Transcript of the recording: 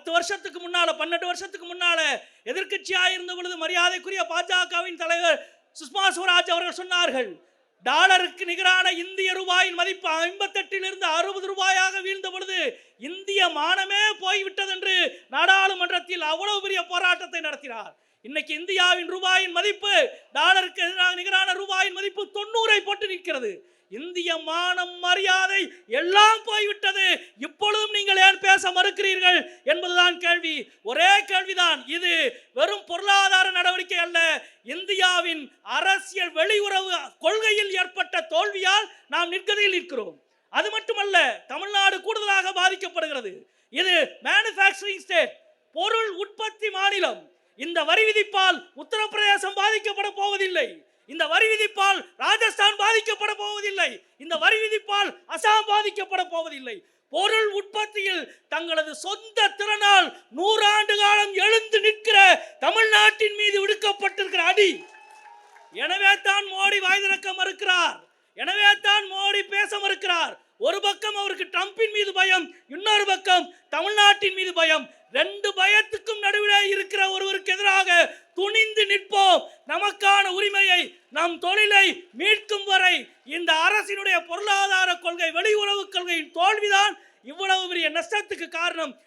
10 வருஷத்துக்கு முன்னால 12 வருஷத்துக்கு முன்னால எதிர்க்கட்சியாக இருந்த பொழுது மரியாதைக்குரிய பாஜகவின் தலைவர் சுஷ்மா ஸ்வராஜ் அவர்கள் சொன்னார்கள், டாலருக்கு நிகரான இந்திய ரூபாயின் மதிப்பு 58 60 ரூபாயாக வீழ்ந்த பொழுது இந்திய மானமே போய்விட்டது என்று நாடாளுமன்றத்தில் அவ்வளவு பெரிய போராட்டத்தை நடத்தினார். இன்னைக்கு இந்தியாவின் ரூபாயின் மதிப்பு டாலருக்கு நிகரான ரூபாயின் மதிப்பு 90 போட்டு நிற்கிறது. இந்திய மானம் மரியாதை எல்லாம் போய்விட்டது. இப்பொழுதும் நீங்கள் ஏன் பேச மறுக்கிறீர்கள் என்பதுதான் கேள்வி. ஒரே கேள்விதான், இது வெறும் பொருளாதார நடவடிக்கை அல்ல, இந்தியாவின் அரசியல் வெளியுறவு கொள்கையில் ஏற்பட்ட தோல்வியால் நாம் நிற்கதில் இருக்கிறோம். அது மட்டுமல்ல, தமிழ்நாடு கூடுதலாக பாதிக்கப்படுகிறது. இது மேனுஃபேக்சரிங் ஸ்டேட், பொருள் உற்பத்தி மாநிலம். இந்த வரி விதிப்பால் உத்தரப்பிரதேசம் பாதிக்கப்பட போவதில்லை. இந்த வரி விதிப்பால் ராஜஸ்தான் பாதிக்கப்பட போவதில்லை. இந்த வரி விதிப்பால் அசாம் பாதிக்கப்பட போவதில்லை. பொருள் உற்பத்தியில் தங்களது சொந்த திறனால் 100 ஆண்டு காலம் எழுந்து நிற்கிற தமிழ்நாட்டின் மீது விடுக்கப்பட்டிருக்கிற அடி. எனவே தான் மோடி வாய் திறக்க மறுக்கிறார். எனவே தான் மோடி பேச மறுக்கிறார். ஒரு பக்கம் அவருக்கு ட்ரம்பின் மீது பயம், இன்னொரு பக்கம் தமிழ்நாட்டின் மீது பயம். 2 பயத்துக்கும் நடுவில் இருக்கிற ஒருவருக்கு எதிராக துணிந்து நிற்போம். நமக்கான உரிமையை, நம் தொழிலை மீட்கும் வரை இந்த அரசினுடைய பொருளாதார கொள்கை, வெளியுறவு கொள்கையின் தோல்விதான் இவ்வளவு பெரிய நஷ்டத்துக்கு காரணம்.